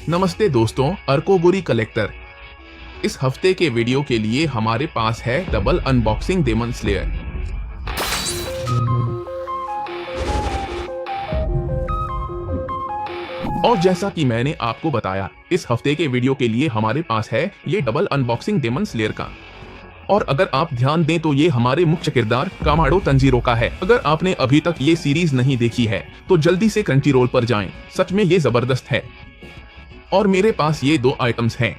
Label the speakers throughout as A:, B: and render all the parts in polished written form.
A: नमस्ते दोस्तों, अर्कोगुरी कलेक्टर। इस हफ्ते के वीडियो के लिए हमारे पास है डबल अनबॉक्सिंग डेमन स्लेयर। और जैसा कि मैंने आपको बताया, इस हफ्ते के वीडियो के लिए हमारे पास है ये डबल अनबॉक्सिंग डेमन स्लेयर का। और अगर आप ध्यान दें तो ये हमारे मुख्य किरदार कामाडो तंजीरो का है। अगर आपने अभी तक ये सीरीज नहीं देखी है तो जल्दी से क्रंचीरोल पर जाएं। सच में ये जबरदस्त है। और मेरे पास ये दो आइटम्स हैं।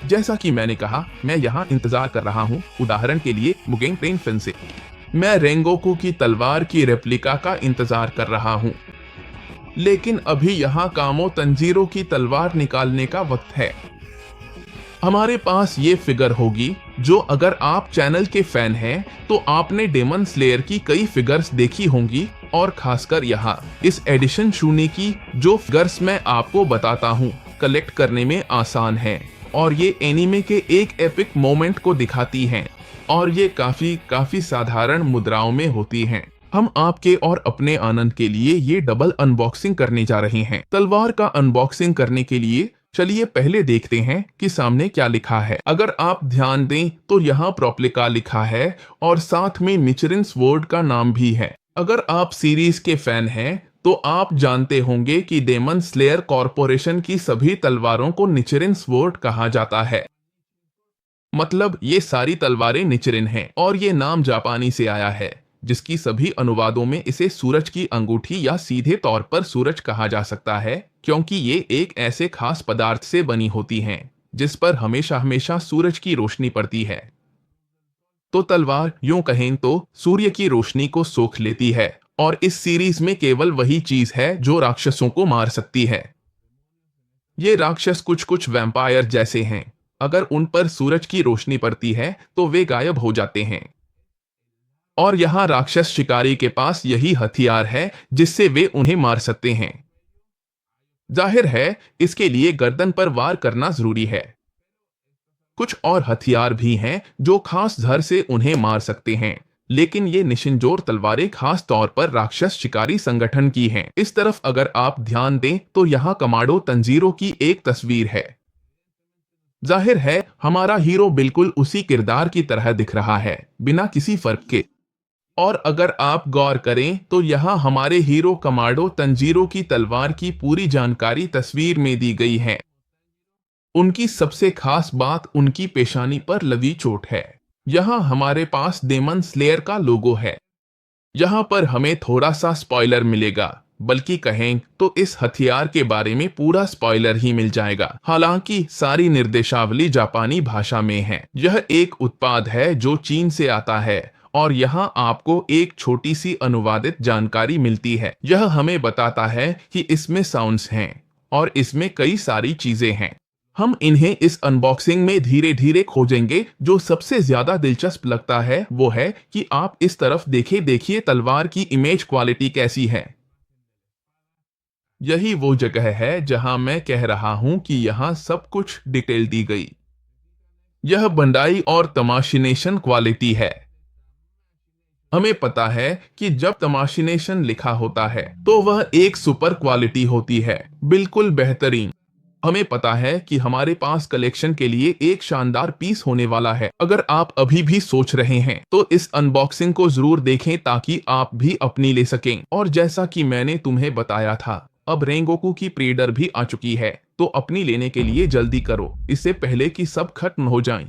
A: जैसा कि मैंने कहा, मैं यहाँ इंतजार कर रहा हूँ। उदाहरण के लिए मुगेंग ट्रेन फिन से मैं रेंगोकू की तलवार की रेप्लिका का इंतजार कर रहा हूँ, लेकिन अभी यहाँ कामो तंजीरो की तलवार निकालने का वक्त है। हमारे पास ये फिगर होगी जो, अगर आप चैनल के फैन हैं तो आपने डेमन स्लेयर की कई फिगर्स देखी होंगी, और खासकर यहाँ इस एडिशन शून्य की जो फिगर्स मैं आपको बताता हूँ कलेक्ट करने में आसान है, और ये एनीमे के एक एपिक मोमेंट को दिखाती हैं, और ये काफी साधारण मुद्राओं में होती हैं। हम आपके और अपने आनंद के लिए ये डबल अनबॉक्सिंग करने जा रहे हैं। तलवार का अनबॉक्सिंग करने के लिए चलिए पहले देखते हैं कि सामने क्या लिखा है। अगर आप ध्यान दें तो यहाँ प्रोप्लिका लिखा है और साथ में निचिरिन स्वॉर्ड का नाम भी है। अगर आप सीरीज के फैन हैं तो आप जानते होंगे कि डेमन स्लेयर कॉरपोरेशन की सभी तलवारों को निचिरिन स्वॉर्ड कहा जाता है। मतलब ये सारी तलवारें निचिरिन हैं, और ये नाम जापानी से आया है, जिसकी सभी अनुवादों में इसे सूरज की अंगूठी या सीधे तौर पर सूरज कहा जा सकता है, क्योंकि ये एक ऐसे खास पदार्थ से बनी होती हैं जिस पर हमेशा सूरज की रोशनी पड़ती है। तो तलवार यूं कहें तो सूर्य की रोशनी को सोख लेती है, और इस सीरीज में केवल वही चीज है जो राक्षसों को मार सकती है। ये राक्षस कुछ वैम्पायर जैसे हैं। अगर उन पर सूरज की रोशनी पड़ती है तो वे गायब हो जाते हैं, और यहाँ राक्षस शिकारी के पास यही हथियार है जिससे वे उन्हें मार सकते हैं। जाहिर है इसके लिए गर्दन पर वार करना जरूरी है। कुछ और हथियार भी हैं जो खास धर से उन्हें मार सकते हैं, लेकिन ये निशिनजोर तलवारें खास तौर पर राक्षस शिकारी संगठन की हैं। इस तरफ अगर आप ध्यान दें तो यहाँ कामाडो तंजीरो की एक तस्वीर है। जाहिर है हमारा हीरो बिल्कुल उसी किरदार की तरह दिख रहा है, बिना किसी फर्क के। और अगर आप गौर करें तो यहाँ हमारे हीरो कामाडो तंजीरो की तलवार की पूरी जानकारी तस्वीर में दी गई है। उनकी सबसे खास बात उनकी पेशानी पर लगी चोट है। यहाँ हमारे पास डेमन स्लेयर का लोगो है। यहाँ पर हमें थोड़ा सा स्पॉइलर मिलेगा, बल्कि कहें तो इस हथियार के बारे में पूरा स्पॉइलर ही मिल जाएगा। हालांकि सारी निर्देशावली जापानी भाषा में है। यह एक उत्पाद है जो चीन से आता है, और यहाँ आपको एक छोटी सी अनुवादित जानकारी मिलती है। यह हमें बताता है कि इसमें साउंड्स हैं और इसमें कई सारी चीजें हैं। हम इन्हें इस अनबॉक्सिंग में धीरे धीरे खोजेंगे। जो सबसे ज्यादा दिलचस्प लगता है वो है कि आप इस तरफ देखिए तलवार की इमेज क्वालिटी कैसी है। यही वो जगह है जहां मैं कह रहा हूं कि यहाँ सब कुछ डिटेल दी गई। यह बंडाई और तमाशिनेशन क्वालिटी है। हमें पता है कि जब तमाशिनेशन लिखा होता है तो वह एक सुपर क्वालिटी होती है, बिल्कुल बेहतरीन। हमें पता है कि हमारे पास कलेक्शन के लिए एक शानदार पीस होने वाला है। अगर आप अभी भी सोच रहे हैं तो इस अनबॉक्सिंग को जरूर देखें ताकि आप भी अपनी ले सकें। और जैसा कि मैंने तुम्हें बताया था, अब रेंगोकू की प्रीडर भी आ चुकी है, तो अपनी लेने के लिए जल्दी करो, इससे पहले कि सब खत्म हो जाएं।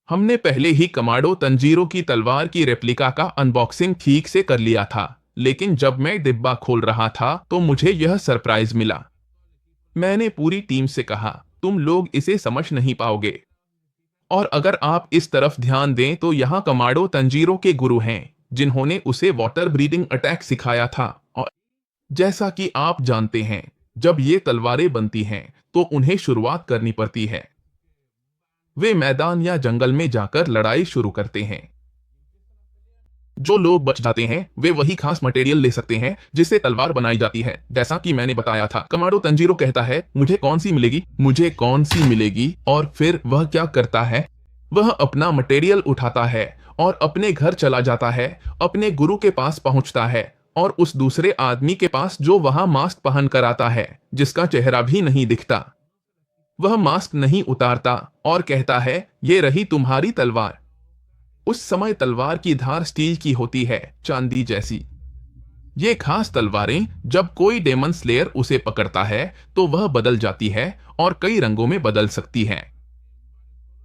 A: हमने पहले ही कामाडो तंजीरो की तलवार की रेप्लिका का अनबॉक्सिंग ठीक से कर लिया था, लेकिन जब मैं डिब्बा खोल रहा था तो मुझे यह सरप्राइज मिला। मैंने पूरी टीम से कहा, तुम लोग इसे समझ नहीं पाओगे। और अगर आप इस तरफ ध्यान दें तो यहाँ कामाडो तंजीरो के गुरु हैं जिन्होंने उसे वाटर ब्रीदिंग अटैक सिखाया था। और जैसा कि आप जानते हैं, जब ये तलवारें बनती हैं तो उन्हें शुरुआत करनी पड़ती है। वे मैदान या जंगल में जाकर लड़ाई शुरू करते हैं। जो लोग बच जाते हैं वे वही खास मटेरियल ले सकते हैं जिससे तलवार बनाई जाती है। जैसा कि मैंने बताया था, कामाडो तंजीरो कहता है, मुझे कौन सी मिलेगी, और फिर वह क्या करता है, वह अपना मटेरियल उठाता है और अपने घर चला जाता है, अपने गुरु के पास पहुंचता है और उस दूसरे आदमी के पास जो वहां मास्क पहन कर आता है, जिसका चेहरा भी नहीं दिखता। वह मास्क नहीं उतारता और कहता है, ये रही तुम्हारी तलवार। उस समय तलवार की धार स्टील की होती है, चांदी जैसी। ये खास तलवारें जब कोई डेमन स्लेयर उसे पकड़ता है तो वह बदल जाती है और कई रंगों में बदल सकती है।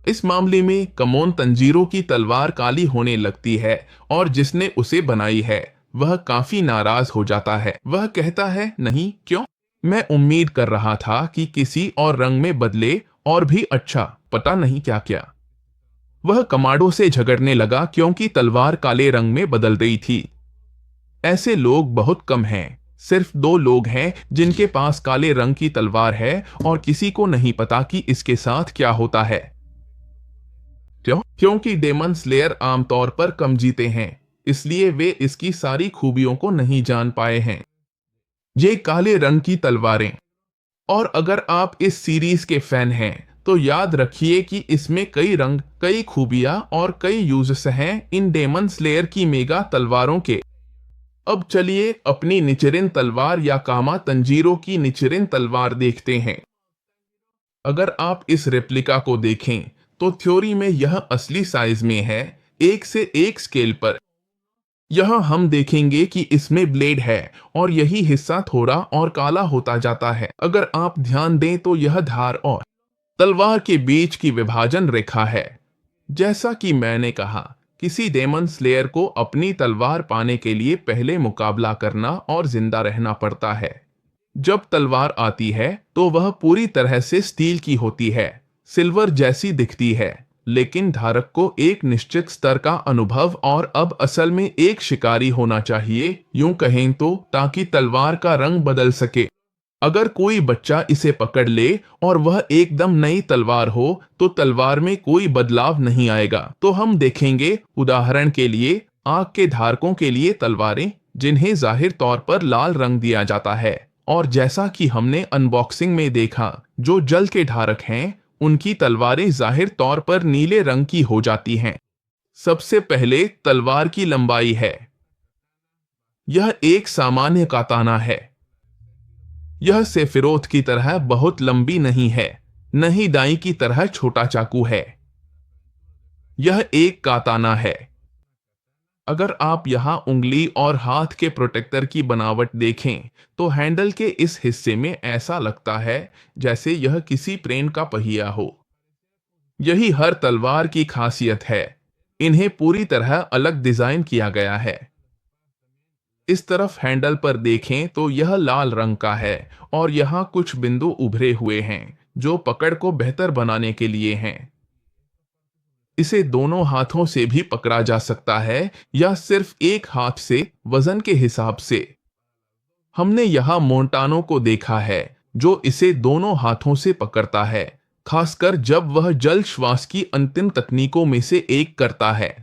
A: इस मामले में कमोन तंजीरो की तलवार काली होने लगती है और जिसने उसे बनाई है वह काफी नाराज हो जाता है। वह कहता है, नहीं, क्यों? मैं उम्मीद कर रहा था कि किसी और रंग में बदले और भी अच्छा, पता नहीं क्या क्या। वह कमांडो से झगड़ने लगा क्योंकि तलवार काले रंग में बदल रही थी। ऐसे लोग बहुत कम हैं, सिर्फ 2 लोग हैं जिनके पास काले रंग की तलवार है और किसी को नहीं पता कि इसके साथ क्या होता है। क्यों? क्योंकि डेमन स्लेयर आमतौर पर कम जीते हैं, इसलिए वे इसकी सारी खूबियों को नहीं जान पाए हैं। ये काले रंग की तलवारें। और अगर आप इस सीरीज के फैन हैं तो याद रखिए कि इसमें कई रंग, कई खूबियां और कई यूजेस हैं इन डेमन स्लेयर की मेगा तलवारों के। अब चलिए अपनी निचिरिन तलवार या कामा तंजीरो की निचिरिन तलवार देखते हैं। अगर आप इस रेप्लिका को देखें तो थ्योरी में यह असली साइज में है, 1 से 1 स्केल पर। यहां हम देखेंगे कि इसमें ब्लेड है और यही हिस्सा थोड़ा और काला होता जाता है। अगर आप ध्यान दें तो यह धार और तलवार के बीच की विभाजन रेखा है। जैसा कि मैंने कहा, किसी डेमन स्लेयर को अपनी तलवार पाने के लिए पहले मुकाबला करना और जिंदा रहना पड़ता है। जब तलवार आती है तो वह पूरी तरह से स्टील की होती है, सिल्वर जैसी दिखती है, लेकिन धारक को एक निश्चित स्तर का अनुभव और अब असल में एक शिकारी होना चाहिए, यूं कहें तो, ताकि तलवार का रंग बदल सके। अगर कोई बच्चा इसे पकड़ ले और वह एकदम नई तलवार हो तो तलवार में कोई बदलाव नहीं आएगा। तो हम देखेंगे, उदाहरण के लिए, आग के धारकों के लिए तलवारें जिन्हें जाहिर तौर पर लाल रंग दिया जाता है, और जैसा कि हमने अनबॉक्सिंग में देखा, जो जल के धारक हैं उनकी तलवारें जाहिर तौर पर नीले रंग की हो जाती हैं। सबसे पहले तलवार की लंबाई है। यह एक सामान्य काताना है। यह सेफिरोथ की तरह बहुत लंबी नहीं है, न ही दाई की तरह छोटा चाकू है। यह एक काताना है। अगर आप यहां उंगली और हाथ के प्रोटेक्टर की बनावट देखें तो हैंडल के इस हिस्से में ऐसा लगता है जैसे यह किसी ट्रेन का पहिया हो। यही हर तलवार की खासियत है, इन्हें पूरी तरह अलग डिजाइन किया गया है। इस तरफ हैंडल पर देखें तो यह लाल रंग का है और यहाँ कुछ बिंदु उभरे हुए हैं जो पकड़ को बेहतर बनाने के लिए हैं। इसे दोनों हाथों से भी पकड़ा जा सकता है या सिर्फ एक हाथ से, वजन के हिसाब से। हमने यहाँ मोंटानो को देखा है जो इसे दोनों हाथों से पकड़ता है, खासकर जब वह जल श्वास की अंतिम तकनीकों में से एक करता है।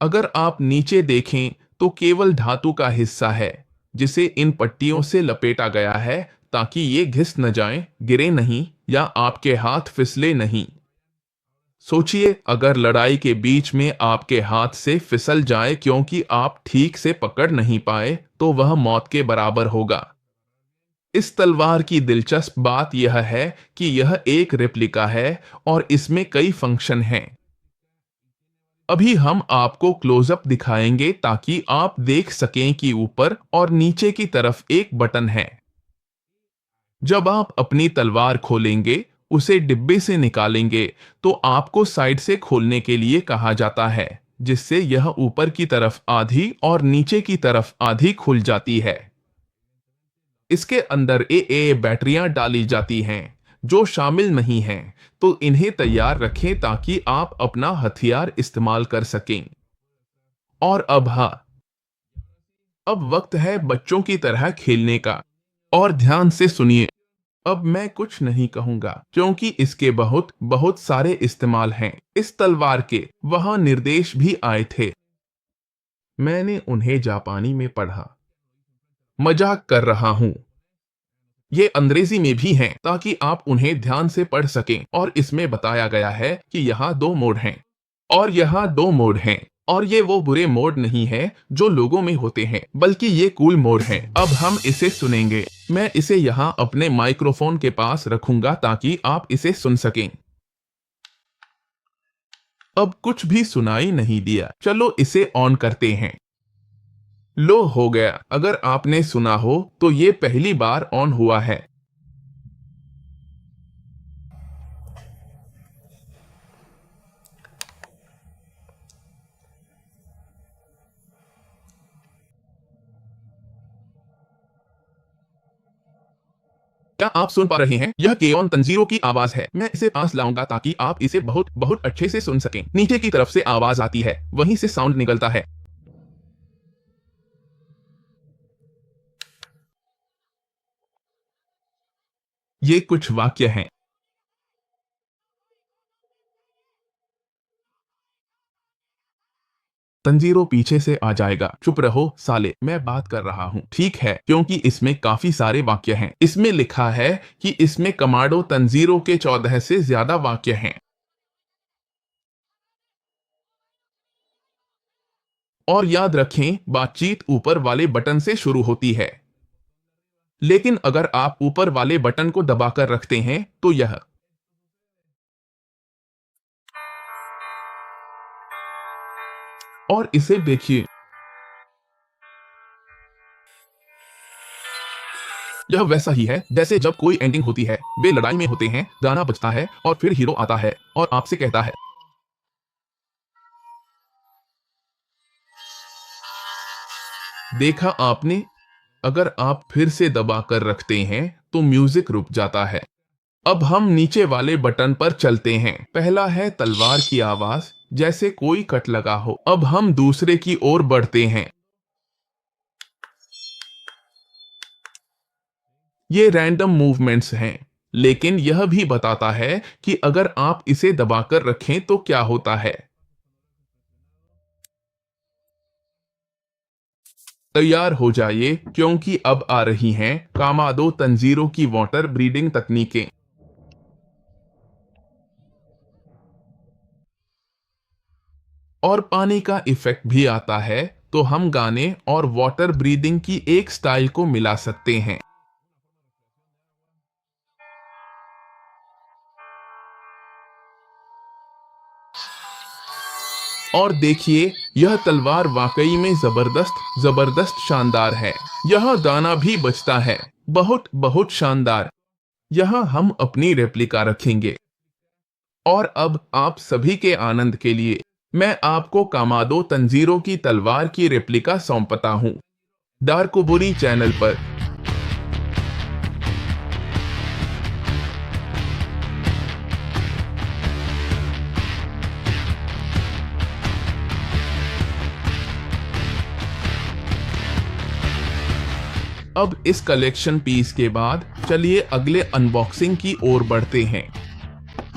A: अगर आप नीचे देखें तो केवल धातु का हिस्सा है जिसे इन पट्टियों से लपेटा गया है ताकि ये घिस न जाएं, गिरे नहीं या आपके हाथ फिसले नहीं। सोचिए, अगर लड़ाई के बीच में आपके हाथ से फिसल जाए क्योंकि आप ठीक से पकड़ नहीं पाए तो वह मौत के बराबर होगा। इस तलवार की दिलचस्प बात यह है कि यह एक रेप्लिका है और इसमें कई फंक्शन हैं। अभी हम आपको क्लोजअप दिखाएंगे ताकि आप देख सकें कि ऊपर और नीचे की तरफ एक बटन है। जब आप अपनी तलवार खोलेंगे, उसे डिब्बे से निकालेंगे तो आपको साइड से खोलने के लिए कहा जाता है, जिससे यह ऊपर की तरफ आधी और नीचे की तरफ आधी खुल जाती है। इसके अंदर ए बैटरियां डाली जाती हैं जो शामिल नहीं हैं, तो इन्हें तैयार रखें ताकि आप अपना हथियार इस्तेमाल कर सकें। और अब वक्त है बच्चों की तरह खेलने का। और ध्यान से सुनिए, अब मैं कुछ नहीं कहूंगा क्योंकि इसके बहुत बहुत सारे इस्तेमाल हैं। इस तलवार के वहां निर्देश भी आए थे, मैंने उन्हें जापानी में पढ़ा। मजाक कर रहा हूं, ये अंग्रेजी में भी हैं ताकि आप उन्हें ध्यान से पढ़ सकें। और इसमें बताया गया है कि यहाँ 2 मोड हैं और यहाँ 2 मोड हैं और ये वो बुरे मोड नहीं है जो लोगों में होते हैं, बल्कि ये कूल मोड है। अब हम इसे सुनेंगे। मैं इसे यहाँ अपने माइक्रोफोन के पास रखूंगा ताकि आप इसे सुन सकें। अब कुछ भी सुनाई नहीं दिया। चलो इसे ऑन करते हैं। लो, हो गया। अगर आपने सुना हो तो ये पहली बार ऑन हुआ है। क्या आप सुन पा रहे हैं? यह केओन तंजीरो की आवाज है। मैं इसे पास लाऊंगा ताकि आप इसे बहुत बहुत अच्छे से सुन सकें। नीचे की तरफ से आवाज आती है, वहीं से साउंड निकलता है। ये कुछ वाक्य हैं। तंजीरो पीछे से आ जाएगा। चुप रहो साले, मैं बात कर रहा हूँ। ठीक है, क्योंकि इसमें काफी सारे वाक्य हैं। इसमें लिखा है कि इसमें कमांडो तंजीरो के 14 से ज्यादा वाक्य हैं। और याद रखें, बातचीत ऊपर वाले बटन से शुरू होती है। लेकिन अगर आप ऊपर वाले बटन को दबाकर रखते हैं तो यह और इसे देखिए। यह वैसा ही है जैसे जब कोई एंडिंग होती है, वे लड़ाई में होते हैं, गाना बजता है और फिर हीरो आता है और आपसे कहता है, देखा आपने। अगर आप फिर से दबा कर रखते हैं तो म्यूजिक रुक जाता है। अब हम नीचे वाले बटन पर चलते हैं। पहला है तलवार की आवाज, जैसे कोई कट लगा हो। अब हम दूसरे की ओर बढ़ते हैं। ये रैंडम मूवमेंट्स हैं, लेकिन यह भी बताता है कि अगर आप इसे दबाकर रखें तो क्या होता है। तैयार हो जाइए, क्योंकि अब आ रही हैं कामादो तंजीरो की वाटर ब्रीडिंग तकनीकें। और पानी का इफेक्ट भी आता है, तो हम गाने और वाटर ब्रीदिंग की एक स्टाइल को मिला सकते हैं। और देखिए, यह तलवार वाकई में जबरदस्त जबरदस्त शानदार है। यह गाना भी बजता है, बहुत बहुत शानदार। यहाँ हम अपनी रेप्लिका रखेंगे। और अब आप सभी के आनंद के लिए मैं आपको कामादो तंजीरो की तलवार की रेप्लिका सौंपता हूँ, डार्कोबुरी चैनल पर। अब इस कलेक्शन पीस के बाद चलिए अगले अनबॉक्सिंग की ओर बढ़ते हैं।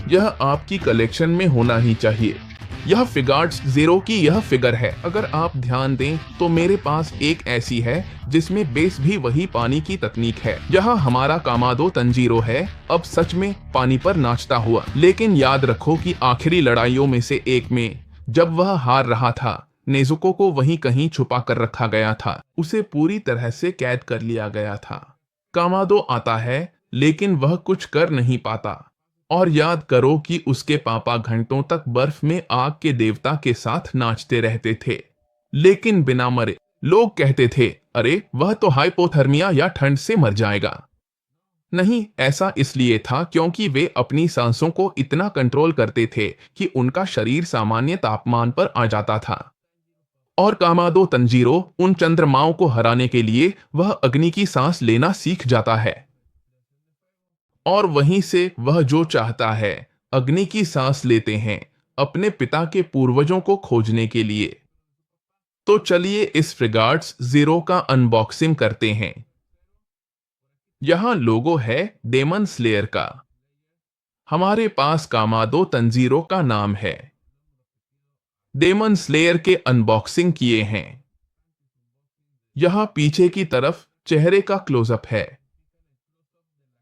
A: यह आपकी कलेक्शन में होना ही चाहिए। यह फिगार्ड्स जीरो की यह फिगर है। अगर आप ध्यान दें तो मेरे पास एक ऐसी है जिसमें बेस भी वही पानी की तकनीक है। यह हमारा कामादो तंजीरो है, अब सच में पानी पर नाचता हुआ। लेकिन याद रखो कि आखिरी लड़ाइयों में से एक में जब वह हार रहा था, नेजुको को वहीं कहीं छुपा कर रखा गया था। उसे पूरी तरह से कैद कर लिया गया था। कामादो आता है, लेकिन वह कुछ कर नहीं पाता। और याद करो कि उसके पापा घंटों तक बर्फ में आग के देवता के साथ नाचते रहते थे, लेकिन बिना मरे। लोग कहते थे, अरे वह तो हाइपोथर्मिया या ठंड से मर जाएगा। नहीं, ऐसा इसलिए था क्योंकि वे अपनी सांसों को इतना कंट्रोल करते थे कि उनका शरीर सामान्य तापमान पर आ जाता था। और कामादो तंजीरो उन चंद्रमाओं को हराने के लिए वह अग्नि की सांस लेना सीख जाता है। और वहीं से वह जो चाहता है, अग्नि की सांस लेते हैं अपने पिता के पूर्वजों को खोजने के लिए। तो चलिए इस फ्रिगार्ड्स जीरो का अनबॉक्सिंग करते हैं। यहां लोगो है डेमन स्लेयर का। हमारे पास कामादो तंजीरो का नाम है। डेमन स्लेयर के अनबॉक्सिंग किए हैं। यहां पीछे की तरफ चेहरे का क्लोजअप है।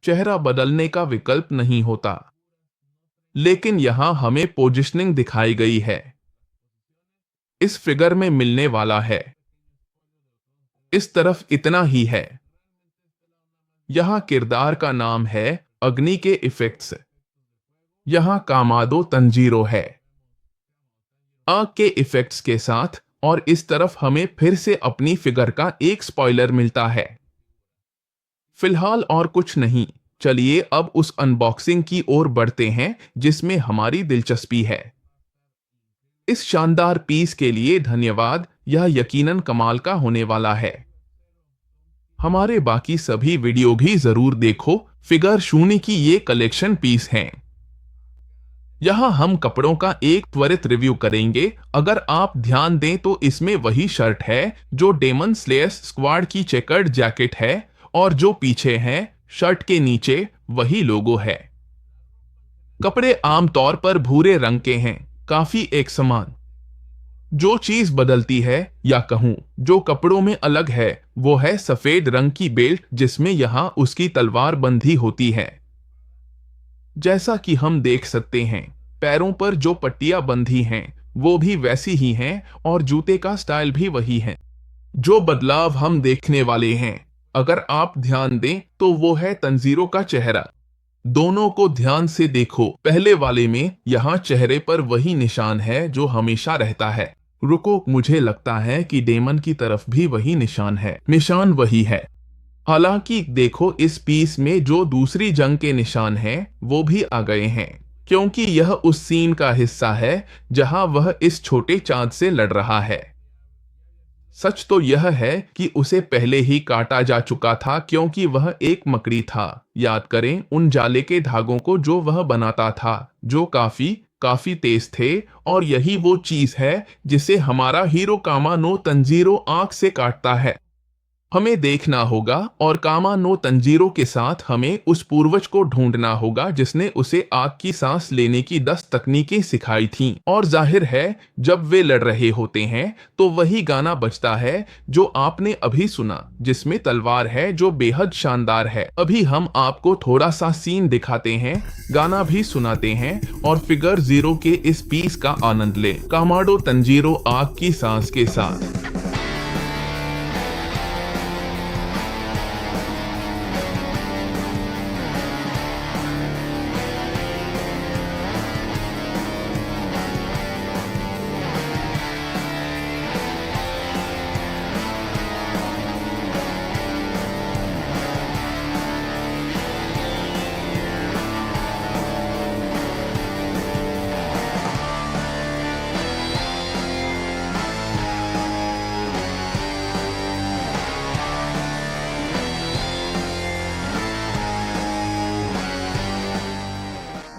A: चेहरा बदलने का विकल्प नहीं होता, लेकिन यहां हमें पोजिशनिंग दिखाई गई है। इस फिगर में मिलने वाला है। इस तरफ इतना ही है। यहां किरदार का नाम है अग्नि के इफेक्ट्स। यहां कामाडो तंजीरो है आग के इफेक्ट्स के साथ, और इस तरफ हमें फिर से अपनी फिगर का एक स्पॉइलर मिलता है। फिलहाल और कुछ नहीं, चलिए अब उस अनबॉक्सिंग की ओर बढ़ते हैं जिसमें हमारी दिलचस्पी है। इस शानदार पीस के लिए धन्यवाद, यह यकीनन कमाल का होने वाला है। हमारे बाकी सभी वीडियो भी जरूर देखो। फिगर 0 की ये कलेक्शन पीस हैं। यहां हम कपड़ों का एक त्वरित रिव्यू करेंगे। अगर आप ध्यान दें तो इसमें वही शर्ट है जो डेमन स्लेयर्स स्क्वाड की चेकर्ड जैकेट है, और जो पीछे है शर्ट के नीचे वही लोगो है। कपड़े आमतौर पर भूरे रंग के हैं, काफी एक समान। जो चीज बदलती है, या कहूं जो कपड़ों में अलग है, वो है सफेद रंग की बेल्ट जिसमें यहां उसकी तलवार बंधी होती है। जैसा कि हम देख सकते हैं, पैरों पर जो पट्टियां बंधी हैं वो भी वैसी ही हैं, और जूते का स्टाइल भी वही है। जो बदलाव हम देखने वाले हैं, अगर आप ध्यान दें तो वो है तंजीरो का चेहरा। दोनों को ध्यान से देखो। पहले वाले में यहाँ चेहरे पर वही निशान है जो हमेशा रहता है। रुको, मुझे लगता है कि डेमन की तरफ भी वही निशान है। निशान वही है। हालांकि देखो, इस पीस में जो दूसरी जंग के निशान हैं वो भी आ गए हैं, क्योंकि यह उस सीन का हिस्सा है जहां वह इस छोटे चांद से लड़ रहा है। सच तो यह है कि उसे पहले ही काटा जा चुका था, क्योंकि वह एक मकड़ी था। याद करें उन जाले के धागों को जो वह बनाता था, जो काफी तेज थे, और यही वो चीज है जिसे हमारा हीरो कामाडो तंजीरो आंख से काटता है। हमें देखना होगा, और कामाडो तंजीरो के साथ हमें उस पूर्वज को ढूंढना होगा जिसने उसे आग की सांस लेने की 10 तकनीकें सिखाई थीं। और जाहिर है जब वे लड़ रहे होते हैं तो वही गाना बजता है जो आपने अभी सुना, जिसमें तलवार है जो बेहद शानदार है। अभी हम आपको थोड़ा सा सीन दिखाते हैं, गाना भी सुनाते हैं, और फिगर 0 के इस पीस का आनंद लें। कामाडो तंजीरो आग की सांस के साथ।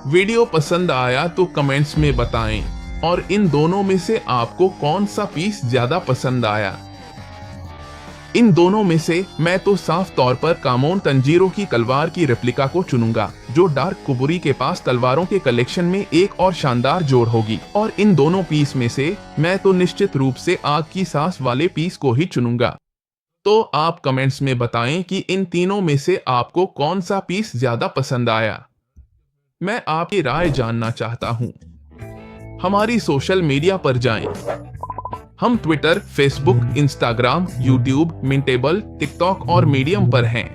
A: वीडियो पसंद आया तो कमेंट्स में बताएं, और इन दोनों में से आपको कौन सा पीस ज्यादा पसंद आया। इन दोनों में से मैं तो साफ तौर पर कामाडो तंजीरो की तलवार की रेप्लिका को चुनूंगा, जो डार्क कुबुरी के पास तलवारों के कलेक्शन में एक और शानदार जोड़ होगी। और इन दोनों पीस में से मैं तो निश्चित रूप से आग की सांस वाले पीस को ही चुनूंगा। तो आप कमेंट्स में बताएं कि इन तीनों में से आपको कौन सा पीस ज्यादा पसंद आया। मैं आपकी राय जानना चाहता हूं। हमारी सोशल मीडिया पर जाएं। हम ट्विटर, फेसबुक, इंस्टाग्राम, यूट्यूब, मिंटेबल, टिकटॉक और मीडियम पर हैं।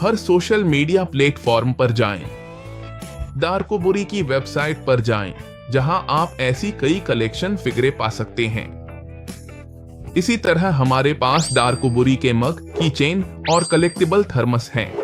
A: हर सोशल मीडिया प्लेटफॉर्म पर जाएं। डार्कोबुरी की वेबसाइट पर जाएं, जहां आप ऐसी कई कलेक्शन फिगरें पा सकते हैं। इसी तरह हमारे पास डार्कोबुरी के मग, कीचेन और कलेक्टिबल थर्मस हैं।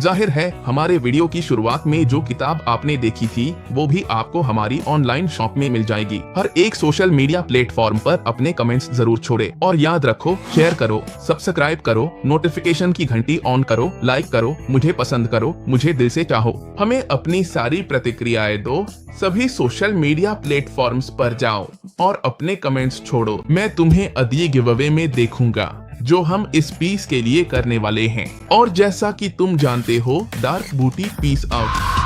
A: जाहिर है हमारे वीडियो की शुरुआत में जो किताब आपने देखी थी वो भी आपको हमारी ऑनलाइन शॉप में मिल जाएगी। हर एक सोशल मीडिया प्लेटफॉर्म पर अपने कमेंट्स जरूर छोड़े, और याद रखो, शेयर करो, सब्सक्राइब करो, नोटिफिकेशन की घंटी ऑन करो, लाइक करो, मुझे पसंद करो, मुझे दिल से चाहो। हमें अपनी सारी प्रतिक्रियाएं दो। सभी सोशल मीडिया प्लेटफॉर्म्स पर जाओ और अपने कमेंट्स छोड़ो। मैं तुम्हें अगली गिव अवे में देखूंगा जो हम इस पीस के लिए करने वाले हैं। और जैसा कि तुम जानते हो, डार्क बूटी पीस आउट।